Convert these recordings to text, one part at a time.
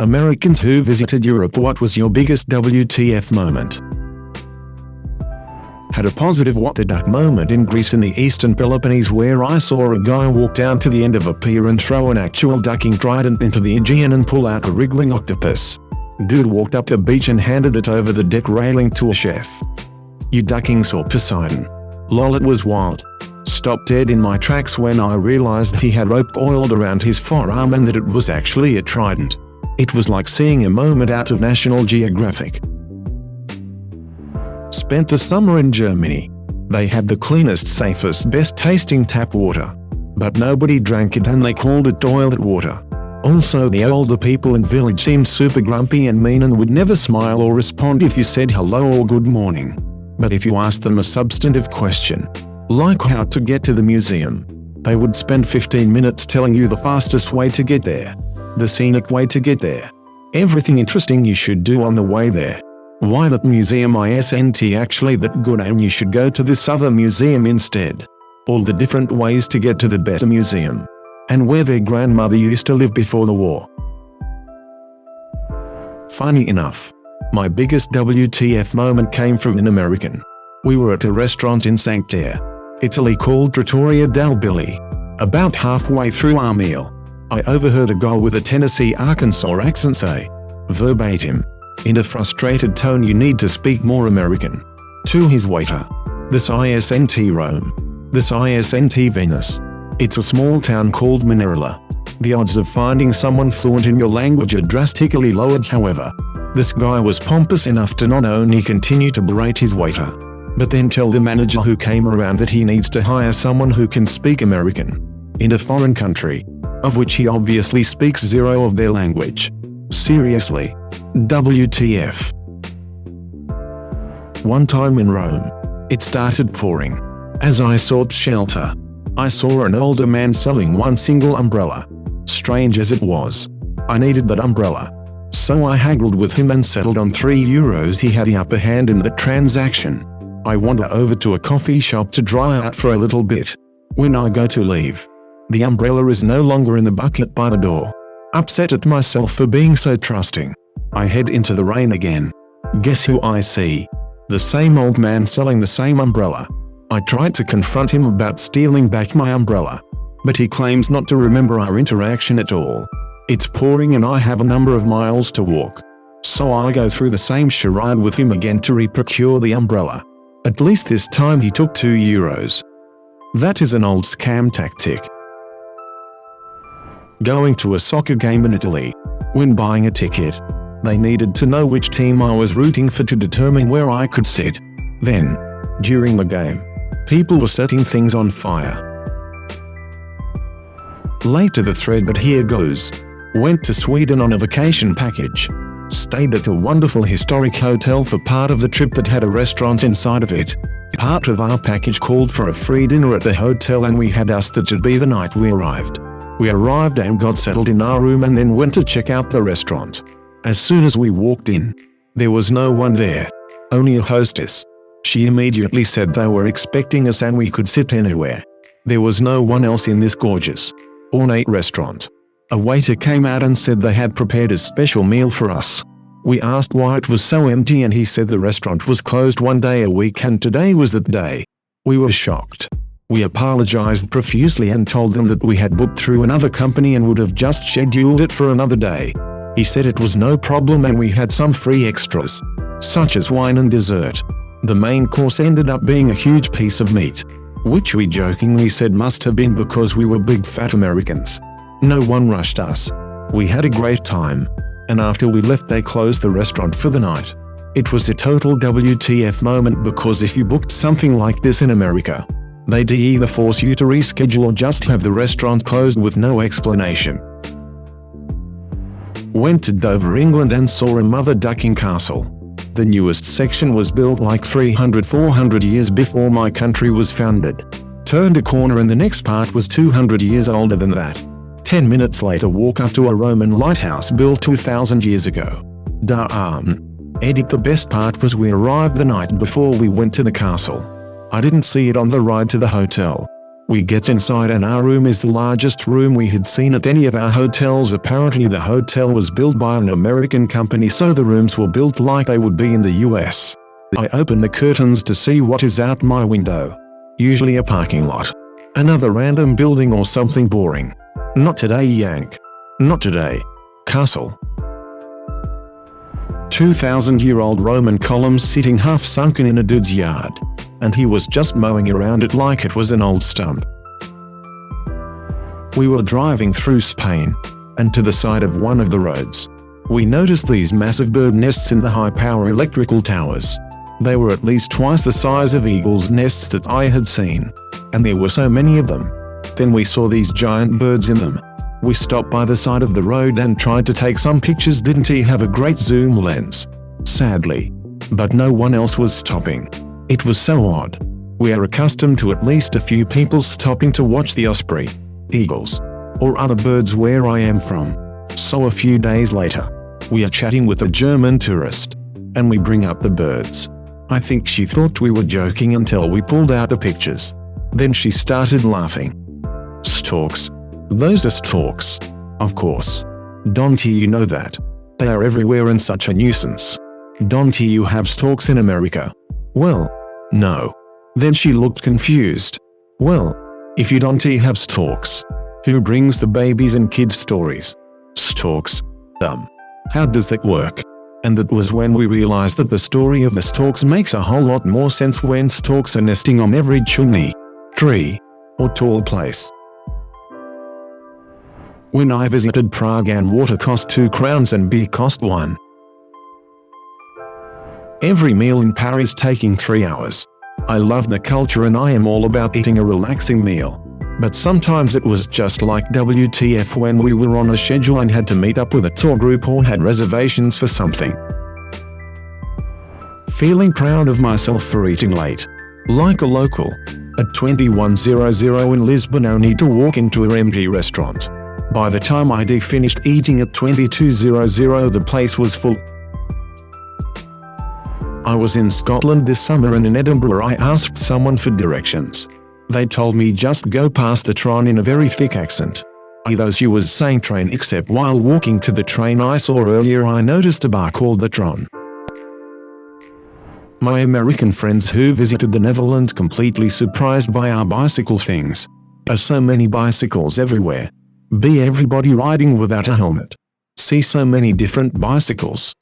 Americans who visited Europe, what was your biggest WTF moment? Had a positive what the duck moment in Greece in the eastern Peloponnese, where I saw a guy walk down to the end of a pier and throw an actual ducking trident into the Aegean and pull out a wriggling octopus. Dude walked up the beach and handed it over the deck railing to a chef. You ducking saw Poseidon. Lol, it was wild. Stopped dead in my tracks when I realized he had rope coiled around his forearm and that it was actually a trident. It was like seeing a moment out of National Geographic. Spent the summer in Germany. They had the cleanest, safest, best tasting tap water. But nobody drank it and they called it toilet water. Also, the older people in village seemed super grumpy and mean and would never smile or respond if you said hello or good morning. But if you asked them a substantive question, like how to get to the museum, they would spend 15 minutes telling you the fastest way to get there, the scenic way to get there, everything interesting you should do on the way there, why that museum isn't actually that good and you should go to this other museum instead, all the different ways to get to the better museum, and where their grandmother used to live before the war. Funny enough, my biggest WTF moment came from an American. We were at a restaurant in Sanctaire, Italy called Trattoria del Billy. About halfway through our meal, I overheard a guy with a Tennessee, Arkansas accent say, verbatim, in a frustrated tone, "You need to speak more American," to his waiter. "This isn't Rome. This isn't Venice. It's a small town called Minerola." The odds of finding someone fluent in your language are drastically lowered. However, this guy was pompous enough to not only continue to berate his waiter, but then tell the manager who came around that he needs to hire someone who can speak American in a foreign country, of which he obviously speaks zero of their language. Seriously. WTF. One time in Rome, it started pouring. As I sought shelter, I saw an older man selling one single umbrella. Strange as it was, I needed that umbrella. So I haggled with him and settled on €3. He had the upper hand in the transaction. I wander over to a coffee shop to dry out for a little bit. When I go to leave, the umbrella is no longer in the bucket by the door. Upset at myself for being so trusting, I head into the rain again. Guess who I see? The same old man selling the same umbrella. I tried to confront him about stealing back my umbrella, but he claims not to remember our interaction at all. It's pouring and I have a number of miles to walk. So I go through the same charade with him again to re-procure the umbrella. At least this time he took €2. That is an old scam tactic. Going to a soccer game in Italy. When buying a ticket, they needed to know which team I was rooting for to determine where I could sit. Then, during the game, people were setting things on fire. Late to the thread, but here goes. Went to Sweden on a vacation package. Stayed at a wonderful historic hotel for part of the trip that had a restaurant inside of it. Part of our package called for a free dinner at the hotel and we had asked that it be the night we arrived. We arrived and got settled in our room and then went to check out the restaurant. As soon as we walked in, there was no one there, only a hostess. She immediately said they were expecting us and we could sit anywhere. There was no one else in this gorgeous, ornate restaurant. A waiter came out and said they had prepared a special meal for us. We asked why it was so empty and he said the restaurant was closed one day a week and today was that day. We were shocked. We apologized profusely and told them that we had booked through another company and would have just scheduled it for another day. He said it was no problem and we had some free extras, such as wine and dessert. The main course ended up being a huge piece of meat, which we jokingly said must have been because we were big fat Americans. No one rushed us. We had a great time, and after we left they closed the restaurant for the night. It was a total WTF moment because if you booked something like this in America, they'd either force you to reschedule or just have the restaurant closed with no explanation. Went to Dover, England and saw a mother ducking castle. The newest section was built like 300-400 years before my country was founded. Turned a corner and the next part was 200 years older than that. 10 minutes later walk up to a Roman lighthouse built 2,000 years ago. Edit. The best part was we arrived the night before we went to the castle. I didn't see it on the ride to the hotel. We get inside and our room is the largest room we had seen at any of our hotels. Apparently the hotel was built by an American company, so the rooms were built like they would be in the US. I open the curtains to see what is out my window. Usually a parking lot. Another random building or something boring. Not today, Yank. Not today. Castle. 2,000-year-old Roman columns sitting half sunken in a dude's yard. And he was just mowing around it like it was an old stump. We were driving through Spain, and to the side of one of the roads, we noticed these massive bird nests in the high-power electrical towers. They were at least twice the size of eagles' nests that I had seen, and there were so many of them. Then we saw these giant birds in them. We stopped by the side of the road and tried to take some pictures. Didn't he have a great zoom lens? Sadly. But no one else was stopping. It was so odd. We are accustomed to at least a few people stopping to watch the osprey, eagles, or other birds where I am from. So a few days later, we are chatting with a German tourist, and we bring up the birds. I think she thought we were joking until we pulled out the pictures. Then she started laughing. Storks. Those are storks. Of course. Don't you know that? They are everywhere and such a nuisance. Don't you have storks in America? Well, no. Then she looked confused. Well, if you don't have storks, who brings the babies and kids stories? Storks. How does that work? And that was when we realized that the story of the storks makes a whole lot more sense when storks are nesting on every chimney, tree, or tall place. When I visited Prague and water cost 2 crowns and beer cost 1. Every meal in Paris taking 3 hours. I love the culture and I am all about eating a relaxing meal. But sometimes it was just like WTF when we were on a schedule and had to meet up with a tour group or had reservations for something. Feeling proud of myself for eating late. Like a local. At 21:00 in Lisbon I need to walk into an empty restaurant. By the time I finished eating at 22:00 the place was full. I was in Scotland this summer and in Edinburgh I asked someone for directions. They told me just go past the Tron in a very thick accent. Though she was saying train, except while walking to the train I saw earlier I noticed a bar called the Tron. My American friends who visited the Netherlands completely surprised by our bicycle things. So many bicycles everywhere. B, everybody riding without a helmet. C, so many different bicycles.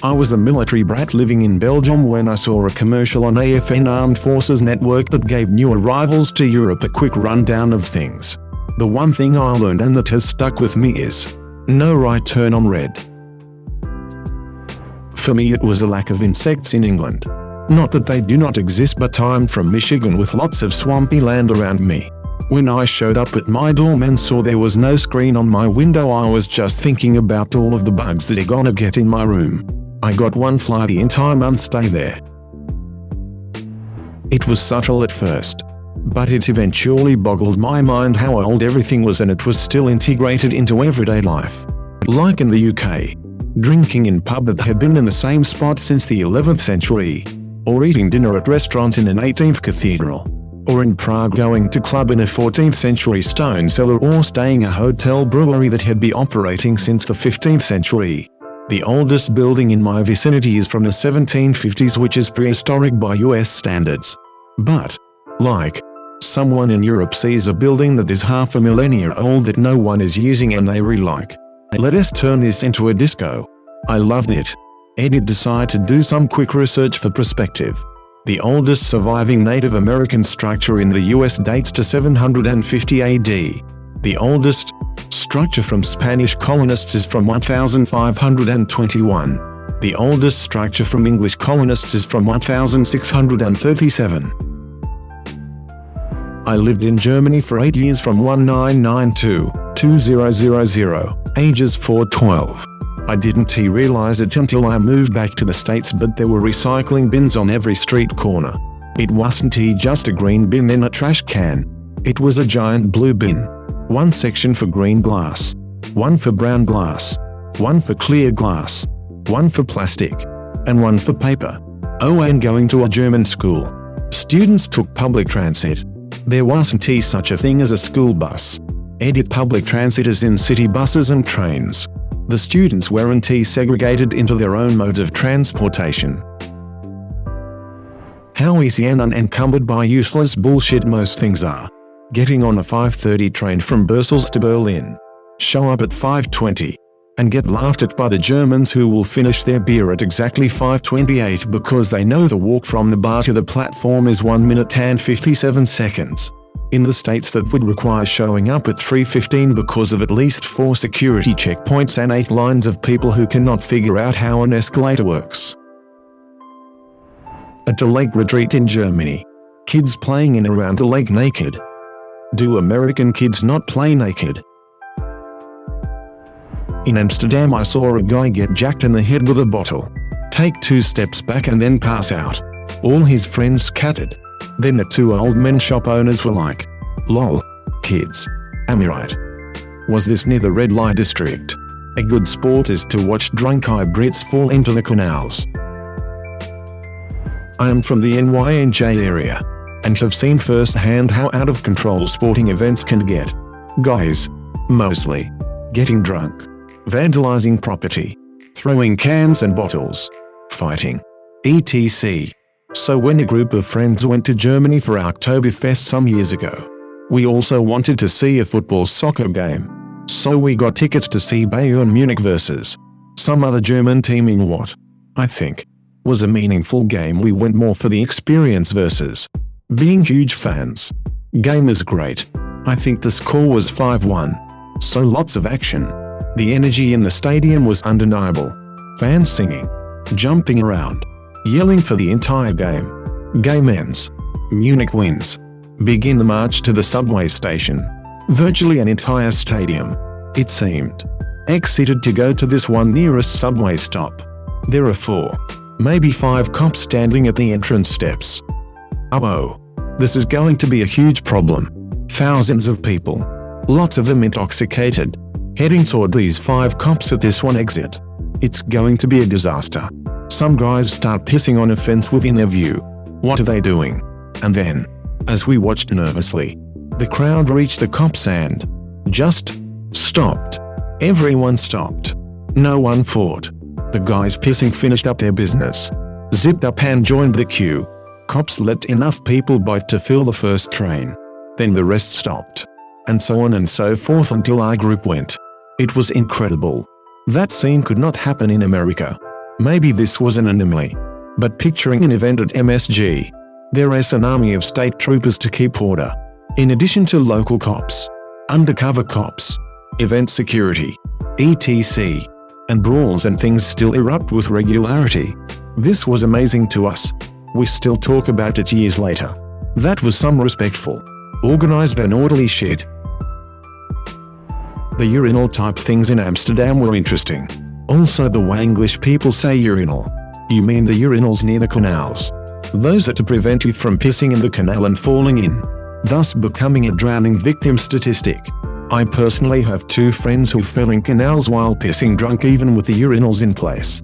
I was a military brat living in Belgium when I saw a commercial on AFN Armed Forces Network that gave new arrivals to Europe a quick rundown of things. The one thing I learned and that has stuck with me is, no right turn on red. For me it was a lack of insects in England. Not that they do not exist, but I'm from Michigan with lots of swampy land around me. When I showed up at my dorm and saw there was no screen on my window I was just thinking about all of the bugs that are gonna get in my room. I got one fly the entire month stay there. It was subtle at first, but it eventually boggled my mind how old everything was and it was still integrated into everyday life. Like in the UK, drinking in pub that had been in the same spot since the 11th century, or eating dinner at restaurants in an 18th cathedral, or in Prague going to club in a 14th century stone cellar or staying a hotel brewery that had been operating since the 15th century. The oldest building in my vicinity is from the 1750s, which is prehistoric by US standards. But, like, someone in Europe sees a building that is half a millennia old that no one is using and they really like. Let us turn this into a disco. I loved it. Eddie decided to do some quick research for perspective. The oldest surviving Native American structure in the US dates to 750 AD. The oldest structure from Spanish colonists is from 1521. The oldest structure from English colonists is from 1637. I lived in Germany for 8 years from 1992 to 2000, ages 4-12. I didn't realize it until I moved back to the States, but there were recycling bins on every street corner. It wasn't just a green bin in a trash can. It was a giant blue bin. One section for green glass, one for brown glass, one for clear glass, one for plastic, and one for paper. Oh, and going to a German school. Students took public transit. There wasn't such a thing as a school bus. Edit public transit as in city buses and trains. The students weren't segregated into their own modes of transportation. How easy and unencumbered by useless bullshit most things are. Getting on a 5:30 train from Brussels to Berlin. Show up at 5:20. And get laughed at by the Germans who will finish their beer at exactly 5:28 because they know the walk from the bar to the platform is 1 minute and 57 seconds. In the States that would require showing up at 3:15 because of at least 4 security checkpoints and 8 lines of people who cannot figure out how an escalator works. At a lake retreat in Germany. Kids playing in around the lake naked. Do American kids not play naked? In Amsterdam I saw a guy get jacked in the head with a bottle. Take 2 steps back and then pass out. All his friends scattered. Then the 2 old men shop owners were like, "Lol. Kids. Am I right?" Was this near the red light district? A good sport is to watch drunk Brits fall into the canals. I am from the NYNJ area. And have seen firsthand how out of control sporting events can get. Guys. Mostly. Getting drunk. Vandalizing property. Throwing cans and bottles. Fighting. etc. So when a group of friends went to Germany for Oktoberfest some years ago, we also wanted to see a soccer game. So we got tickets to see Bayern Munich versus some other German team in what, I think, was a meaningful game. We went more for the experience versus being huge fans. Game is great. I think the score was 5-1. So lots of action. The energy in the stadium was undeniable. Fans singing, jumping around, yelling for the entire game. Game ends. Munich wins. Begin the march to the subway station. Virtually an entire stadium, it seemed, exited to go to this one nearest subway stop. There are 4, maybe 5 cops standing at the entrance steps. Oh, this is going to be a huge problem. Thousands of people, lots of them intoxicated, heading toward these 5 cops at this one exit. It's going to be a disaster. Some guys start pissing on a fence within their view. What are they doing? And then, as we watched nervously, the crowd reached the cops and just stopped. Everyone stopped. No one fought. The guys pissing finished up their business, zipped up and joined the queue. Cops let enough people by to fill the first train. Then the rest stopped. And so on and so forth until our group went. It was incredible. That scene could not happen in America. Maybe this was an anomaly. But picturing an event at MSG, there is an army of state troopers to keep order. In addition to local cops, undercover cops, event security, etc. And brawls and things still erupt with regularity. This was amazing to us. We still talk about it years later. That was some respectful, organized and orderly shit. The urinal type things in Amsterdam were interesting. Also the way English people say urinal. You mean the urinals near the canals. Those are to prevent you from pissing in the canal and falling in, thus becoming a drowning victim statistic. I personally have 2 friends who fell in canals while pissing drunk even with the urinals in place.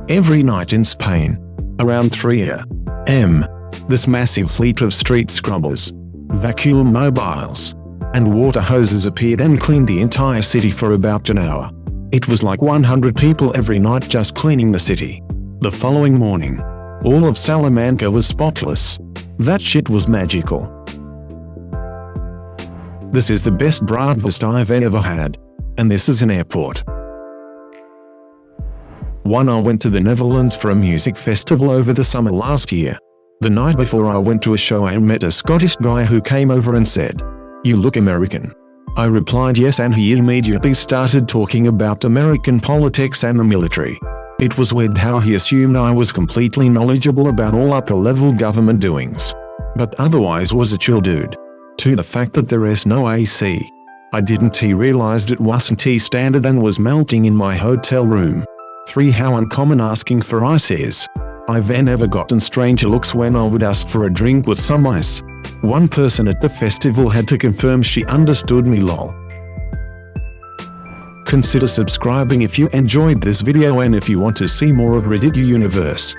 Every night in Spain, around 3 a.m., this massive fleet of street scrubbers, vacuum mobiles, and water hoses appeared and cleaned the entire city for about an hour. It was like 100 people every night just cleaning the city. The following morning, all of Salamanca was spotless. That shit was magical. This is the best breakfast I've ever had. And this is an airport. I went to the Netherlands for a music festival over the summer last year. The night before I went to a show and met a Scottish guy who came over and said, "You look American." I replied yes, and he immediately started talking about American politics and the military. It was weird how he assumed I was completely knowledgeable about all upper-level government doings, but otherwise was a chill dude. To the fact that there is no AC. I didn't realized it wasn't standard and was melting in my hotel room. 3 How uncommon asking for ice is. I've never gotten strange looks when I would ask for a drink with some ice. One person at the festival had to confirm she understood me, lol. Consider subscribing if you enjoyed this video and if you want to see more of Reddit Universe.